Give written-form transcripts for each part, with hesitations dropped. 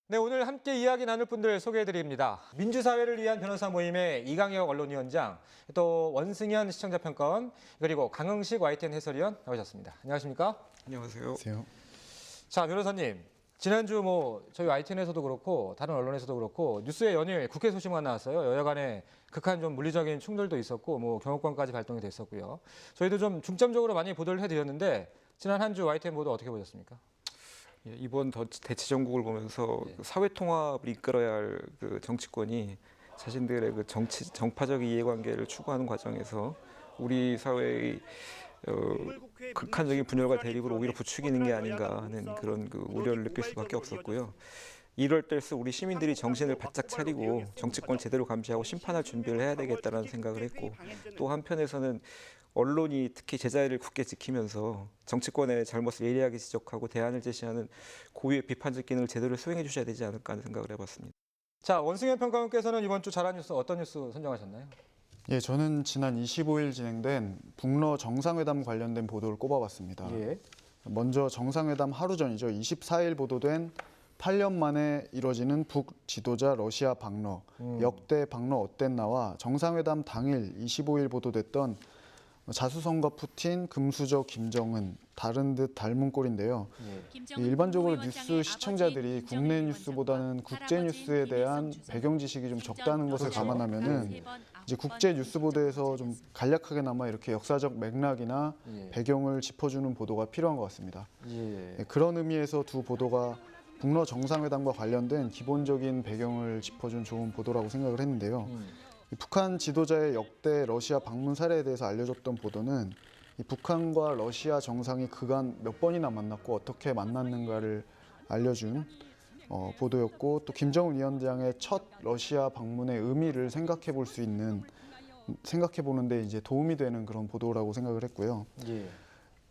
네, 오늘 함께 이야기 나눌 분들 소개해드립니다. 민주사회를 위한 변호사 모임의 이강혁 언론위원장, 또 원승현 시청자평가원, 그리고 강흥식 YTN 해설위원 나오셨습니다. 안녕하십니까? 안녕하세요. 자, 변호사님. 지난주 저희 YTN에서도 그렇고 다른 언론에서도 그렇고 뉴스에 연일 국회 소식만 나왔어요. 여야 간에 극한 좀 물리적인 충돌도 있었고 경호권까지 발동이 됐었고요. 저희도 좀 중점적으로 많이 보도를 해드렸는데 지난 한 주 YTN 보도 어떻게 보셨습니까? 예, 이번 대치 정국을 보면서 사회 통합을 이끌어야 할 그 정치권이 자신들의 그 정파적 이해관계를 추구하는 과정에서 우리 사회의 극한적인 분열과 대립을 오히려 부추기는 게 아닌가 하는 그런 그 우려를 느낄 수밖에 없었고요. 이럴 때일수록 우리 시민들이 정신을 바짝 차리고 정치권을 제대로 감시하고 심판할 준비를 해야 되겠다는 생각을 했고, 또 한편에서는 언론이 특히 제자리를 굳게 지키면서 정치권의 잘못을 예리하게 지적하고 대안을 제시하는 고유의 비판적 기능을 제대로 수행해 주셔야 되지 않을까 하는 생각을 해봤습니다. 자, 원승현 평가원께서는 이번 주 잘한 뉴스 어떤 뉴스 선정하셨나요? 예, 저는 지난 25일 진행된 북러 정상회담 관련된 보도를 꼽아봤습니다. 예. 먼저 정상회담 하루 전이죠. 24일 보도된 8년 만에 이뤄지는 북 지도자 러시아 방러, 역대 방러 어땠나와 정상회담 당일 25일 보도됐던 자수성가 푸틴, 금수저 김정은, 다른 듯 닮은 꼴인데요. 일반적으로 뉴스 시청자들이 국내 뉴스보다는 국제 뉴스에 대한 배경 지식이 좀 적다는 것을 감안하면은 이제 국제 뉴스 보도에서 좀 간략하게나마 이렇게 역사적 맥락이나 배경을 짚어주는 보도가 필요한 것 같습니다. 그런 의미에서 두 보도가 북러 정상회담과 관련된 기본적인 배경을 짚어준 좋은 보도라고 생각을 했는데요. 북한 지도자의 역대 러시아 방문 사례에 대해서 알려졌던 보도는 북한과 러시아 정상이 그간 몇 번이나 만났고 어떻게 만났는가를 알려준 보도였고, 또 김정은 위원장의 첫 러시아 방문의 의미를 생각해 보는데 이제 도움이 되는 그런 보도라고 생각을 했고요.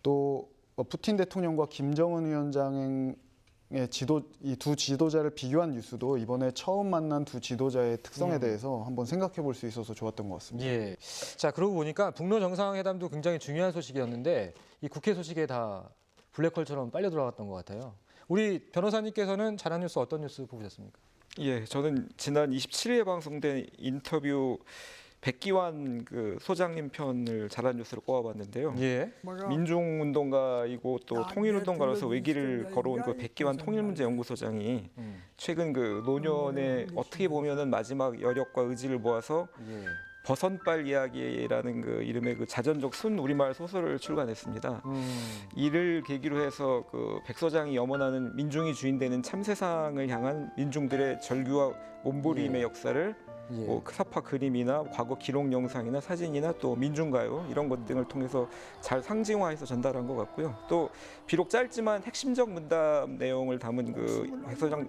또 푸틴 대통령과 김정은 위원장의 이 두 지도자를 비교한 뉴스도 이번에 처음 만난 두 지도자의 특성에 대해서 한번 생각해 볼 수 있어서 좋았던 것 같습니다. 예. 자, 그러고 보니까 북러 정상회담도 굉장히 중요한 소식이었는데 이 국회 소식에 다 블랙홀처럼 빨려 들어갔던 것 같아요. 우리 변호사님께서는 잘한 뉴스 어떤 뉴스 보셨습니까? 예, 저는 지난 27일에 방송된 인터뷰 백기환 그 소장님 편을 잘한 뉴스로 꼽아봤는데요. 예. 민중운동가이고 또 통일운동가로서 외길을 걸어온 그 백기환 통일문제연구소장이 최근 그 노년에 어떻게 보면은 마지막 여력과 의지를 모아서 버선발 이야기라는 그 이름의 그 자전적 순 우리말 소설을 출간했습니다. 이를 계기로 해서 그 백 소장이 염원하는 민중이 주인되는 참 세상을 향한 민중들의 절규와 몸부림의 역사를 서파 그림이나 과거 기록 영상이나 사진이나 또 민중가요 이런 것 등을 통해서 잘 상징화해서 전달한 것 같고요. 또 비록 짧지만 핵심적 문답 내용을 담은 그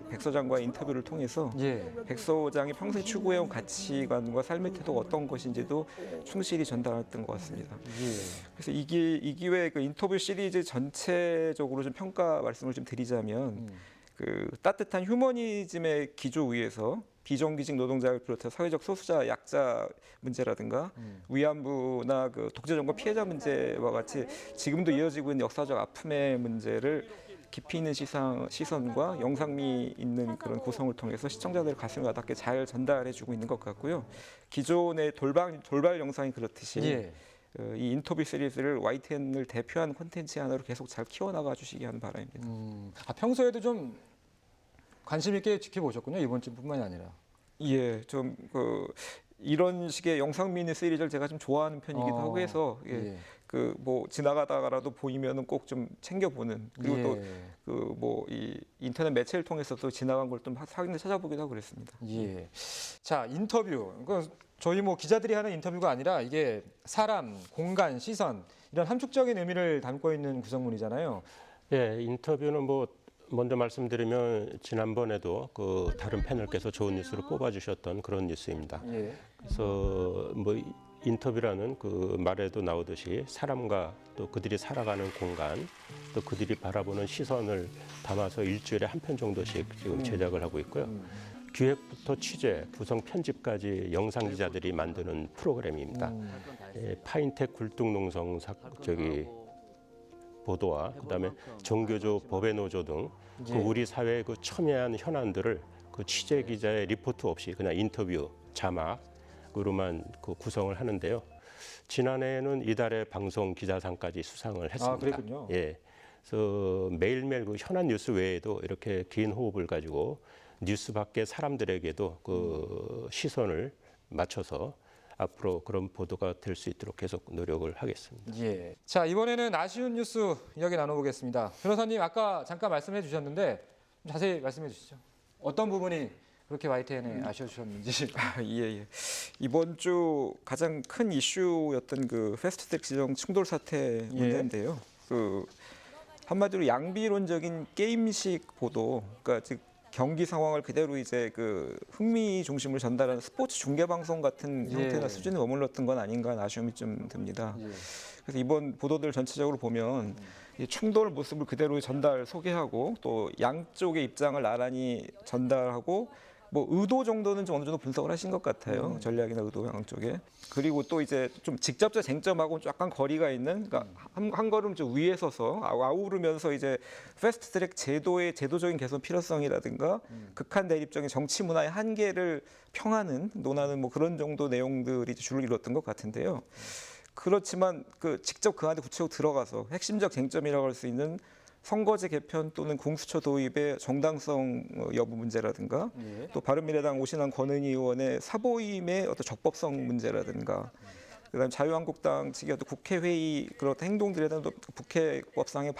백 소장과의 인터뷰를 통해서 백 소장이 평생 추구해온 가치관과 삶의 태도가 어떤 것인지도 충실히 전달했던 것 같습니다. 그래서 이 기회에 그 인터뷰 시리즈 전체적으로 좀 평가 말씀을 좀 드리자면 그 따뜻한 휴머니즘의 기조 위에서 비정규직 노동자를 비롯해 사회적 소수자, 약자 문제라든가 위안부나 그 독재정권 피해자 문제와 같이 지금도 이어지고 있는 역사적 아픔의 문제를 깊이 있는 시선과 영상미 있는 그런 구성을 통해서 시청자들의 가슴에 와닿게 잘 전달해주고 있는 것 같고요. 기존의 돌발 영상이 그렇듯이 이 인터뷰 시리즈를 YTN을 대표하는 콘텐츠 하나로 계속 잘 키워나가 주시기 하는 바람입니다. 평소에도 좀 관심 있게 지켜보셨군요. 이번 주뿐만이 아니라. 예, 좀 이런 식의 영상 미니 시리즈를 제가 좀 좋아하는 편이기도 하고 해서 지나가다가라도 보이면은 꼭 좀 챙겨보는, 그리고 또 이 인터넷 매체를 통해서도 지나간 걸 좀 확인해 찾아보기도 하고 그랬습니다. 자, 인터뷰. 그러니까 저희 기자들이 하는 인터뷰가 아니라 이게 사람, 공간, 시선 이런 함축적인 의미를 담고 있는 구성문이잖아요. 예, 인터뷰는 먼저 말씀드리면 지난번에도 그 다른 패널께서 좋은 뉴스로 뽑아주셨던 그런 뉴스입니다. 그래서 인터뷰라는 그 말에도 나오듯이 사람과 또 그들이 살아가는 공간, 또 그들이 바라보는 시선을 담아서 일주일에 한 편 정도씩 지금 제작을 하고 있고요. 기획부터 취재, 구성 편집까지 영상 기자들이 만드는 프로그램입니다. 파인텍 굴뚝농성 보도와 그다음에 정교조, 법의 노조 등 그 우리 사회의 그 첨예한 현안들을 그 취재 기자의 리포트 없이 그냥 인터뷰 자막으로만 그 구성을 하는데요. 지난해에는 이달의 방송 기자상까지 수상을 했습니다. 아, 그랬군요. 예. 그래서 매일매일 그 현안 뉴스 외에도 이렇게 긴 호흡을 가지고 뉴스 밖의 사람들에게도 그 시선을 맞춰서 앞으로 그런 보도가 될 수 있도록 계속 노력을 하겠습니다. 예. 자, 이번에는 아쉬운 뉴스 이야기 나눠보겠습니다. 변호사님 아까 잠깐 말씀해 주셨는데 좀 자세히 말씀해 주시죠. 어떤 부분이 그렇게 YTN에 아쉬워주셨는지. 예. 이번 주 가장 큰 이슈였던 그 패스트트랙 지정 충돌 사태 문제인데요. 그 한마디로 양비론적인 게임식 보도, 그러니까 즉 경기 상황을 그대로 이제 그 흥미 중심을 전달하는 스포츠 중계 방송 같은 형태나 수준에 머물렀던 건 아닌가 하는 아쉬움이 좀 듭니다. 그래서 이번 보도들 전체적으로 보면 이 충돌 모습을 그대로 소개하고 또 양쪽의 입장을 나란히 전달하고 뭐 의도 정도는 좀 어느 정도 분석을 하신 것 같아요. 전략이나 의도 양쪽에. 그리고 또 이제 좀 직접적 쟁점하고 좀 약간 거리가 있는, 그러니까 한 걸음 좀 위에 서서 아우르면서 이제 패스트트랙 제도의 제도적인 개선 필요성이라든가 극한 대립적인 정치 문화의 한계를 평하는 논하는 뭐 그런 정도 내용들이 주를 이뤘던 것 같은데요. 그렇지만 그 직접 그 안에 구체적으로 들어가서 핵심적 쟁점이라고 할 수 있는 선거제 개편 또는 공수처 도입의 정당성 여부 문제라든가 또 바른미래당 오신환 권은희 의원의 사보임의 어떤 적법성 문제라든가 그다음 자유한국당 측의 어떤 국회회의 그런 행동들에 대한 국회법상의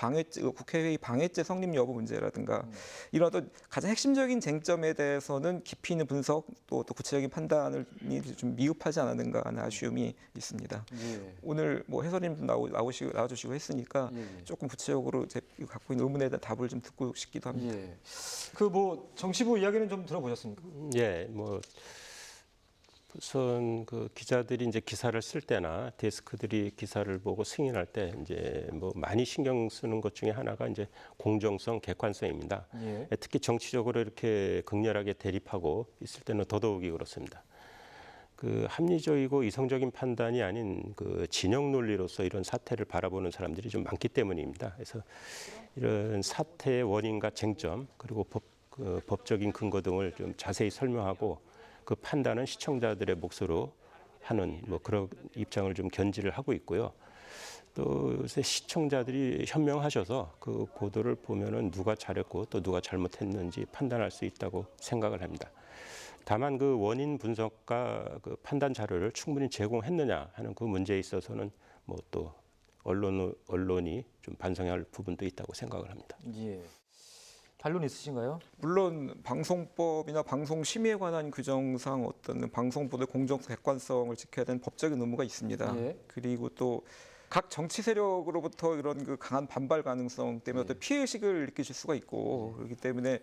국회회의 방해죄 성립 여부 문제라든가 이런 어떤 가장 핵심적인 쟁점에 대해서는 깊이 있는 분석 또 구체적인 판단을 좀 미흡하지 않았는가 하는 아쉬움이 있습니다. 오늘 뭐 해설님도 나와주시고 했으니까 조금 구체적으로 제 갖고 있는 의문에 대한 답을 좀 듣고 싶기도 합니다. 그 뭐 정치부 이야기는 좀 들어보셨습니까? 예, 뭐 우선 그 기자들이 이제 기사를 쓸 때나 데스크들이 기사를 보고 승인할 때 이제 뭐 많이 신경 쓰는 것 중에 하나가 이제 공정성, 객관성입니다. 특히 정치적으로 이렇게 극렬하게 대립하고 있을 때는 더더욱이 그렇습니다. 그 합리적이고 이성적인 판단이 아닌 그 진영 논리로서 이런 사태를 바라보는 사람들이 좀 많기 때문입니다. 그래서 이런 사태의 원인과 쟁점 그리고 법적인 근거 등을 좀 자세히 설명하고 그 판단은 시청자들의 몫으로 하는 뭐 그런 입장을 좀 견지를 하고 있고요. 또 요새 시청자들이 현명하셔서 그 보도를 보면은 누가 잘했고 또 누가 잘못했는지 판단할 수 있다고 생각을 합니다. 다만 그 원인 분석과 그 판단 자료를 충분히 제공했느냐 하는 그 문제에 있어서는 뭐 또 언론이 좀 반성해야 할 부분도 있다고 생각을 합니다. 반론 있으신가요? 물론 방송법이나 방송 심의에 관한 규정상 어떤 방송 보도의 공정성, 객관성을 지켜야 되는 법적인 의무가 있습니다. 그리고 또 각 정치 세력으로부터 이런 그 강한 반발 가능성 때문에 어떤 피해의식을 느끼실 수가 있고 그렇기 때문에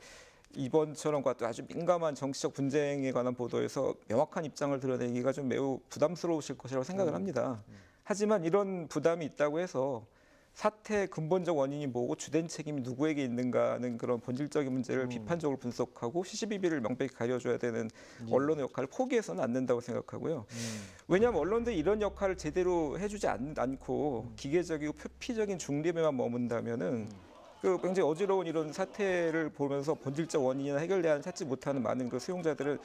이번처럼 아주 민감한 정치적 분쟁에 관한 보도에서 명확한 입장을 드러내기가 좀 매우 부담스러우실 것이라고 생각을 합니다. 하지만 이런 부담이 있다고 해서 사태의 근본적 원인이 뭐고 주된 책임이 누구에게 있는가는 그런 본질적인 문제를 비판적으로 분석하고 시시비비를 명백히 가려줘야 되는 언론의 역할을 포기해서는 안 된다고 생각하고요. 왜냐하면 언론들이 이런 역할을 제대로 해주지 않고 기계적이고 표피적인 중립에만 머문다면은 그 굉장히 어지러운 이런 사태를 보면서 본질적 원인이나 해결 대안을 찾지 못하는 많은 그 수용자들은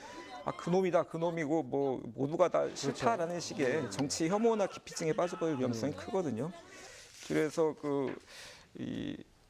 그놈이다, 그놈이고 뭐 모두가 다 싫다라는 식의 정치 혐오나 기피증에 빠져버릴 위험성이 크거든요. 그래서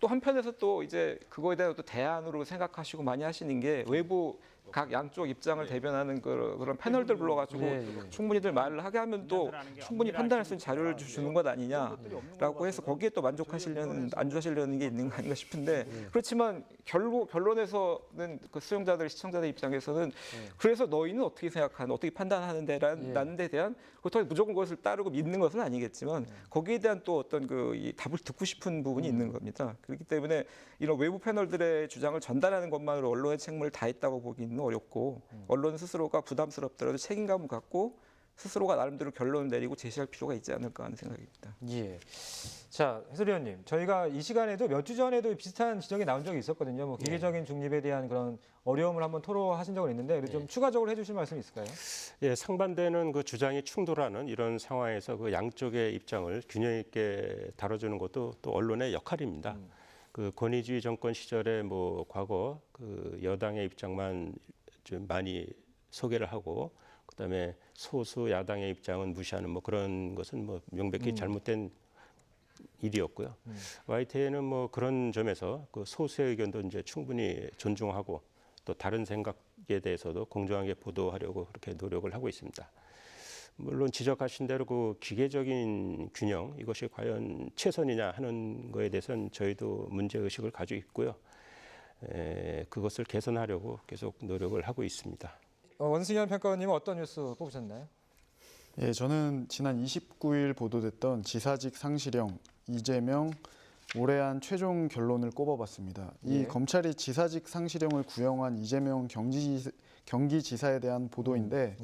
또 한편에서 또 이제 그거에 대한 또 대안으로 생각하시고 많이 하시는 게 외부 각 양쪽 입장을 대변하는 그런 패널들 불러가지고 충분히들 말을 하게 하면 또 충분히 판단할 수 있는 자료를 주는 것 아니냐라고 해서 거기에 또 안주하시려는 게 있는 거 아닌가 싶은데 그렇지만 결론에서는 그 수용자들, 시청자들 입장에서는 그래서 너희는 어떻게 생각하는, 어떻게 판단하는 데 대한 그렇다고 무조건 그것을 따르고 믿는 것은 아니겠지만 거기에 대한 또 어떤 이 답을 듣고 싶은 부분이 있는 겁니다. 그렇기 때문에 이런 외부 패널들의 주장을 전달하는 것만으로 언론의 책무를 다했다고 보기는 어렵고 언론 스스로가 부담스럽더라도 책임감을 갖고 스스로가 나름대로 결론을 내리고 제시할 필요가 있지 않을까 하는 생각입니다. 예. 자, 해설위원님, 저희가 이 시간에도 몇 주 전에도 비슷한 지적이 나온 적이 있었거든요. 뭐 기계적인 중립에 대한 그런 어려움을 한번 토로하신 적은 있는데 좀 추가적으로 해주실 말씀 있을까요? 예, 상반되는 그 주장이 충돌하는 이런 상황에서 그 양쪽의 입장을 균형 있게 다뤄주는 것도 또 언론의 역할입니다. 그 권위주의 정권 시절에 뭐 과거 그 여당의 입장만 좀 많이 소개를 하고 그다음에 소수 야당의 입장은 무시하는 뭐 그런 것은 뭐 명백히 잘못된 일이었고요. YTN은 뭐 그런 점에서 그 소수의 의견도 이제 충분히 존중하고 또 다른 생각에 대해서도 공정하게 보도하려고 그렇게 노력을 하고 있습니다. 물론 지적하신 대로 그 기계적인 균형 이것이 과연 최선이냐 하는 거에 대해서는 저희도 문제 의식을 가지고 있고요. 그것을 개선하려고 계속 노력을 하고 있습니다. 원승현 평가원님은 어떤 뉴스 뽑으셨나요? 예, 저는 지난 29일 보도됐던 지사직 상실형 이재명 올해안 최종 결론을 꼽아봤습니다. 이 검찰이 지사직 상실형을 구형한 이재명 경기지사에 대한 보도인데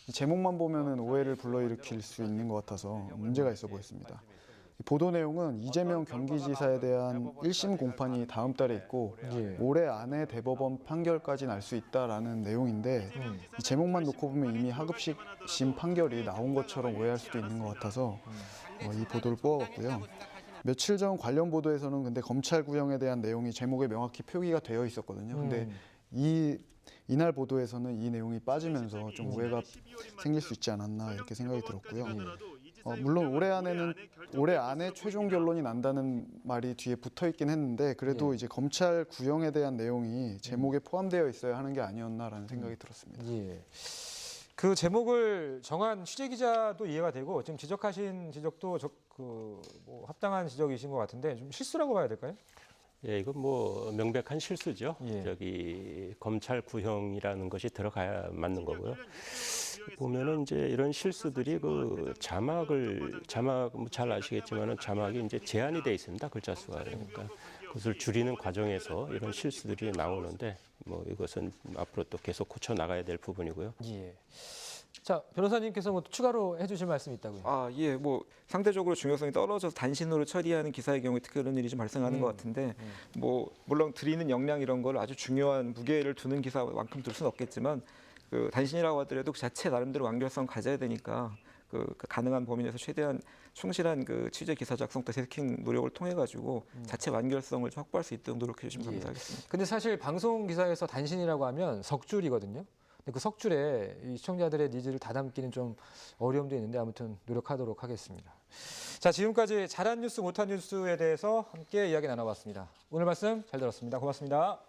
이 제목만 보면은 오해를 불러일으킬 수 있는 것 같아서 문제가 있어 보였습니다. 이 보도 내용은 이재명 경기지사에 대한 1심 공판이 다음 달에 있고 올해 안에 대법원 판결까지 날 수 있다라는 내용인데 이 제목만 놓고 보면 이미 하급심 판결이 나온 것처럼 오해할 수도 있는 것 같아서 이 보도를 뽑아봤고요. 며칠 전 관련 보도에서는 근데 검찰 구형에 대한 내용이 제목에 명확히 표기가 되어 있었거든요. 근데 이날 보도에서는 이 내용이 빠지면서 좀 오해가 생길 수 있지 않았나 이렇게 생각이 들었고요. 물론 올해 안에 최종 결론이 난다는 말이 뒤에 붙어 있긴 했는데 그래도 이제 검찰 구형에 대한 내용이 제목에 포함되어 있어야 하는 게 아니었나라는 생각이 들었습니다. 예. 그 제목을 정한 취재 기자도 이해가 되고 지금 지적하신 지적도 뭐 합당한 지적이신 것 같은데 좀 실수라고 봐야 될까요? 예, 이건 뭐 명백한 실수죠. 예. 저기 검찰 구형이라는 것이 들어가야 맞는 거고요. 보면은 이제 이런 실수들이 그 자막 뭐 잘 아시겠지만은 자막이 이제 제한이 돼 있습니다. 글자 수가. 그러니까 그것을 줄이는 과정에서 이런 실수들이 나오는데 뭐 이것은 앞으로 또 계속 고쳐 나가야 될 부분이고요. 예. 자, 변호사님께서 뭐 추가로 해주실 말씀이 있다고요? 예, 뭐 상대적으로 중요성이 떨어져서 단신으로 처리하는 기사의 경우에 특히 그런 일이 좀 발생하는 것 같은데, 뭐 물론 드리는 역량 이런 걸 아주 중요한 무게를 두는 기사만큼 둘 수는 없겠지만, 그 단신이라고 하더라도 그 자체 나름대로 완결성 가져야 되니까 그 가능한 범위 내에서 최대한 충실한 그 취재 기사 작성 또 데스킹 노력을 통해 가지고 자체 완결성을 좀 확보할 수 있도록 노력해 주시면 감사하겠습니다. 근데 사실 방송 기사에서 단신이라고 하면 석줄이거든요. 근데 그 석줄에 이 시청자들의 니즈를 다 담기는 좀 어려움도 있는데 아무튼 노력하도록 하겠습니다. 자, 지금까지 잘한 뉴스, 못한 뉴스에 대해서 함께 이야기 나눠봤습니다. 오늘 말씀 잘 들었습니다. 고맙습니다.